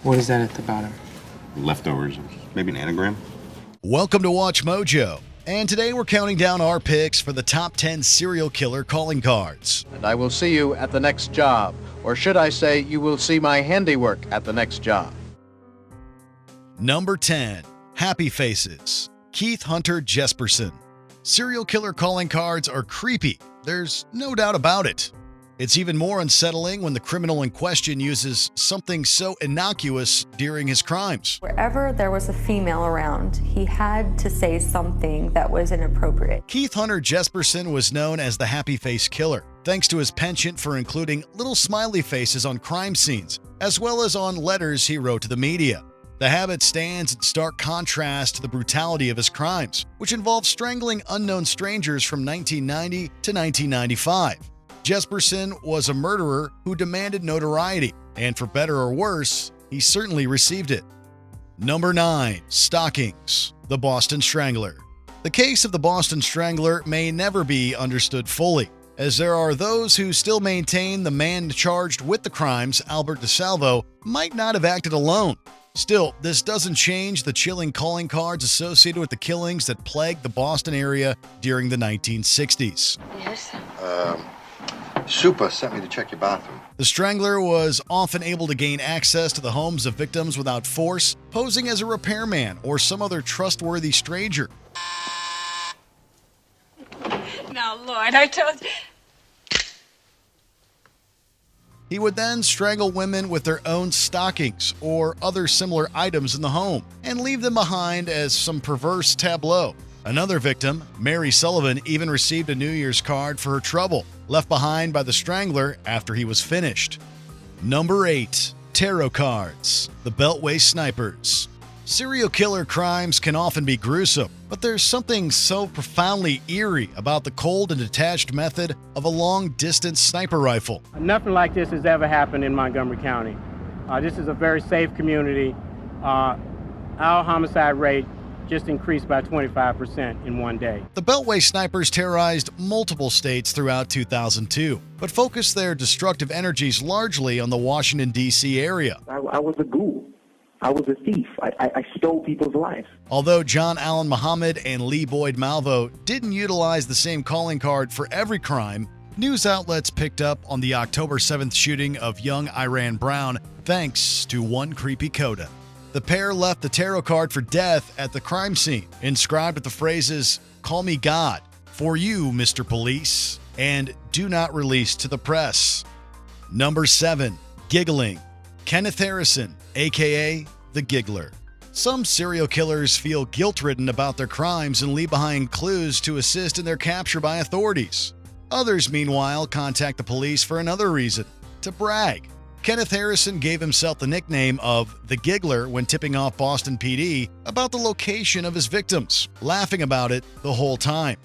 What is that at the bottom? Leftovers, maybe an anagram. Welcome to Watch Mojo, and today we're counting down our picks for the top 10 serial killer calling cards. And I will see you at the next job. Or should I say, you will see my handiwork at the next job. Number 10. Happy Faces. Keith Hunter Jesperson. Serial killer calling cards are creepy. There's no doubt about it. It's even more unsettling when the criminal in question uses something so innocuous during his crimes. Wherever there was a female around, he had to say something that was inappropriate. Keith Hunter Jesperson was known as the Happy Face Killer, thanks to his penchant for including little smiley faces on crime scenes, as well as on letters he wrote to the media. The habit stands in stark contrast to the brutality of his crimes, which involved strangling unknown strangers from 1990 to 1995. Jesperson was a murderer who demanded notoriety, and for better or worse, he certainly received it. Number 9. Stalkings. The Boston Strangler. The case of the Boston Strangler may never be understood fully, as there are those who still maintain the man charged with the crimes, Albert DeSalvo, might not have acted alone. Still, this doesn't change the chilling calling cards associated with the killings that plagued the Boston area during the 1960s. Yes? Super sent me to check your bathroom. The Strangler was often able to gain access to the homes of victims without force, posing as a repairman or some other trustworthy stranger. Now, Lord, I told you. He would then strangle women with their own stockings or other similar items in the home and leave them behind as some perverse tableau. Another victim, Mary Sullivan, even received a New Year's card for her trouble, left behind by the Strangler after he was finished. Number 8. Tarot cards. The Beltway Snipers. Serial killer crimes can often be gruesome, but there's something so profoundly eerie about the cold and detached method of a long-distance sniper rifle. Nothing like this has ever happened in Montgomery County. This is a very safe community. Our homicide rate just increased by 25% in one day. The Beltway snipers terrorized multiple states throughout 2002, but focused their destructive energies largely on the Washington, D.C. area. I was a ghoul. I was a thief. I stole people's lives. Although John Allen Muhammad and Lee Boyd Malvo didn't utilize the same calling card for every crime, news outlets picked up on the October 7th shooting of young Iran Brown thanks to one creepy coda. The pair left the tarot card for death at the crime scene, inscribed with the phrases, "Call me God," "For you, Mr. Police," and "Do not release to the press." Number 7. Giggling. Kenneth Harrison, aka the Giggler. Some serial killers feel guilt-ridden about their crimes and leave behind clues to assist in their capture by authorities. Others, meanwhile, contact the police for another reason, to brag. Kenneth Harrison gave himself the nickname of the Giggler when tipping off Boston PD about the location of his victims, laughing about it the whole time.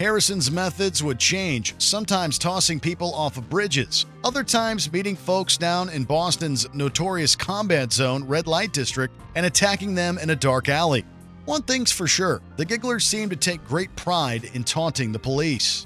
Harrison's methods would change, sometimes tossing people off of bridges, other times meeting folks down in Boston's notorious combat zone red light district and attacking them in a dark alley. One thing's for sure, the Giggler seemed to take great pride in taunting the police.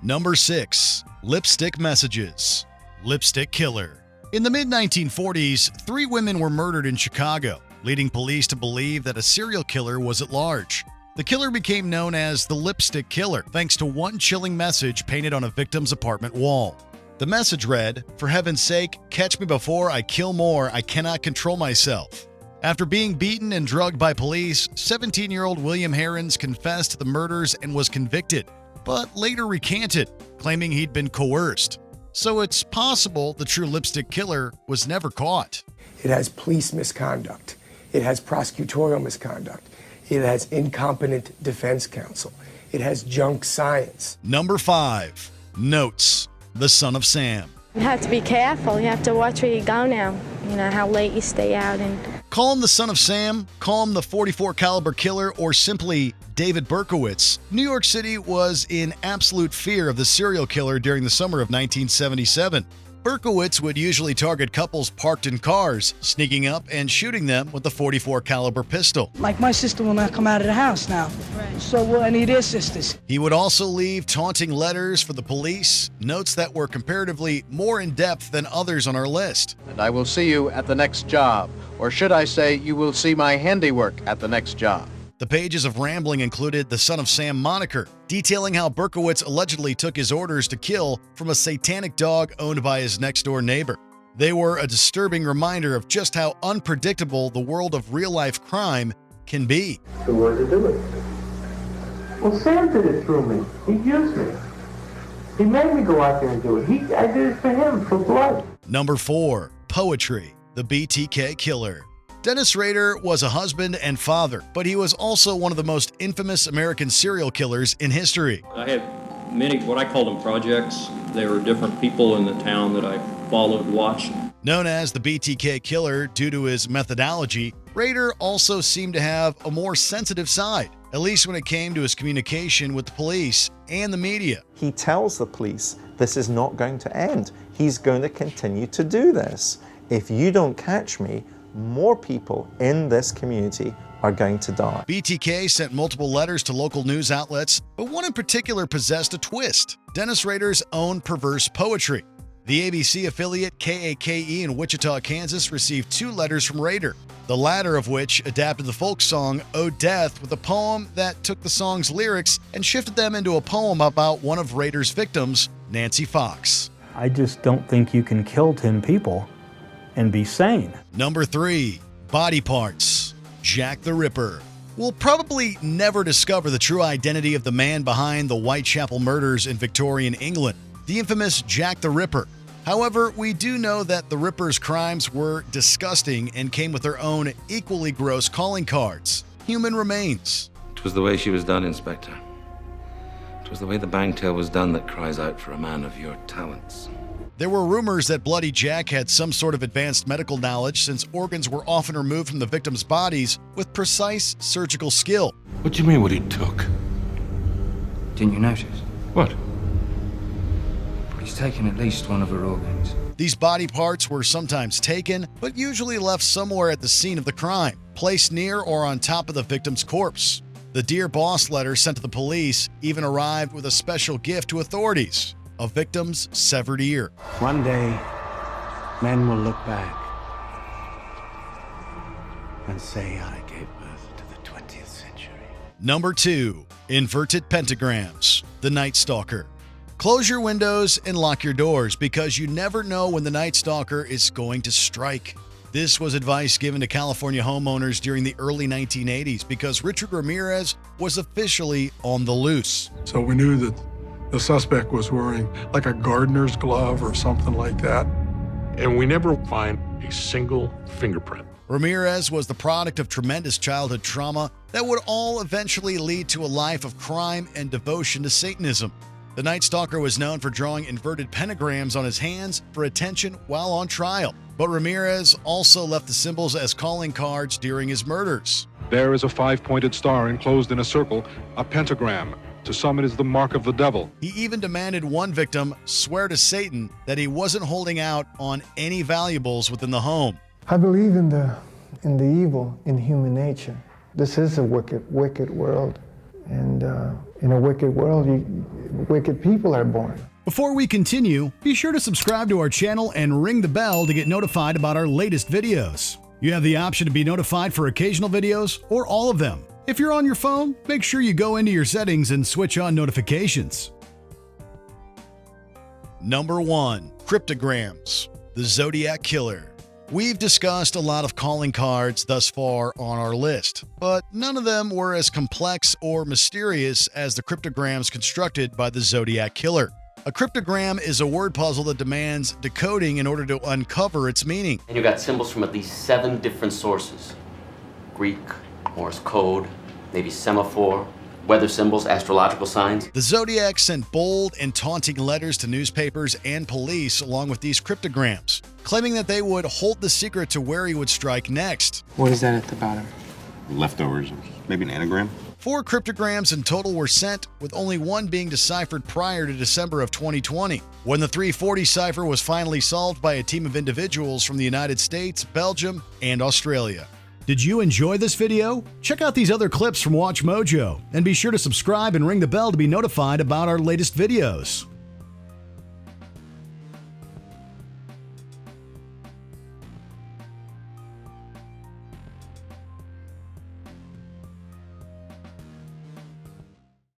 Number 6. Lipstick Messages. Lipstick Killer. In the mid-1940s, 3 women were murdered in Chicago, leading police to believe that a serial killer was at large. The killer became known as the Lipstick Killer thanks to one chilling message painted on a victim's apartment wall. The message read, "For heaven's sake, catch me before I kill more. I cannot control myself." After being beaten and drugged by police, 17-year-old William Herons confessed to the murders and was convicted, but later recanted, claiming he'd been coerced. So it's possible the true Lipstick Killer was never caught. It has police misconduct. It has prosecutorial misconduct. It has incompetent defense counsel. It has junk science. Number 5. Notes. The Son of Sam. You have to be careful. You have to watch where you go now. You know, how late you stay out. And call him the Son of Sam, call him the .44 caliber killer, or simply David Berkowitz. New York City was in absolute fear of the serial killer during the summer of 1977. Berkowitz would usually target couples parked in cars, sneaking up and shooting them with a .44 caliber pistol. Like my sister will not come out of the house now. Right. So will any of their sisters. He would also leave taunting letters for the police, notes that were comparatively more in-depth than others on our list. And I will see you at the next job. Or should I say, you will see my handiwork at the next job. The pages of rambling included the Son of Sam moniker, detailing how Berkowitz allegedly took his orders to kill from a satanic dog owned by his next-door neighbor. They were a disturbing reminder of just how unpredictable the world of real-life crime can be. Who was to do it? Well, Sam did it through me. He used me. He made me go out there and do it. I did it for him, for blood. Number 4. Poetry, the BTK Killer. Dennis Rader was a husband and father, but he was also one of the most infamous American serial killers in history. I had many, what I call them, projects. They were different people in the town that I followed and watched. Known as the BTK Killer due to his methodology, Rader also seemed to have a more sensitive side, at least when it came to his communication with the police and the media. He tells the police this is not going to end. He's going to continue to do this. If you don't catch me, more people in this community are going to die. BTK sent multiple letters to local news outlets, but one in particular possessed a twist: Dennis Rader's own perverse poetry. The ABC affiliate KAKE in Wichita, Kansas received 2 letters from Rader, the latter of which adapted the folk song "Oh Death" with a poem that took the song's lyrics and shifted them into a poem about one of Rader's victims, Nancy Fox. I just don't think you can kill 10 people and be sane. Number 3. Body parts. Jack the Ripper. We'll probably never discover the true identity of the man behind the Whitechapel murders in Victorian England, the infamous Jack the Ripper. However, we do know that the Ripper's crimes were disgusting and came with their own equally gross calling cards: human remains. It was the way she was done, Inspector. It was the way the bangtail was done that cries out for a man of your talents. There were rumors that Bloody Jack had some sort of advanced medical knowledge, since organs were often removed from the victims' bodies with precise surgical skill. What do you mean what he took? Didn't you notice? What? He's taken at least one of her organs. These body parts were sometimes taken, but usually left somewhere at the scene of the crime, placed near or on top of the victim's corpse. The Dear Boss letter sent to the police even arrived with a special gift to authorities: a victim's severed ear. One day, men will look back and say, I gave birth to the 20th century. Number 2. Inverted pentagrams, the Night Stalker. Close your windows and lock your doors, because you never know when the Night Stalker is going to strike. This was advice given to California homeowners during the early 1980s because Richard Ramirez was officially on the loose. So we knew that the suspect was wearing like a gardener's glove or something like that. And we never find a single fingerprint. Ramirez was the product of tremendous childhood trauma that would all eventually lead to a life of crime and devotion to Satanism. The Night Stalker was known for drawing inverted pentagrams on his hands for attention while on trial, but Ramirez also left the symbols as calling cards during his murders. There is a 5-pointed star enclosed in a circle, a pentagram. To some, it is the mark of the devil. He even demanded one victim swear to Satan that he wasn't holding out on any valuables within the home. I believe in the evil in human nature. This is a wicked world. And in a wicked world, wicked people are born. Before we continue, be sure to subscribe to our channel and ring the bell to get notified about our latest videos. You have the option to be notified for occasional videos or all of them. If you're on your phone, make sure you go into your settings and switch on notifications. Number 1. Cryptograms, the Zodiac Killer. We've discussed a lot of calling cards thus far on our list, but none of them were as complex or mysterious as the cryptograms constructed by the Zodiac Killer. A cryptogram is a word puzzle that demands decoding in order to uncover its meaning. And you got symbols from at least 7 different sources: Greek, Morse code, maybe semaphore, weather symbols, astrological signs. The Zodiac sent bold and taunting letters to newspapers and police along with these cryptograms, claiming that they would hold the secret to where he would strike next. What is that at the bottom? Leftovers, maybe an anagram. 4 cryptograms in total were sent, with only one being deciphered prior to December of 2020, when the 340 cipher was finally solved by a team of individuals from the United States, Belgium, and Australia. Did you enjoy this video? Check out these other clips from WatchMojo, and be sure to subscribe and ring the bell to be notified about our latest videos.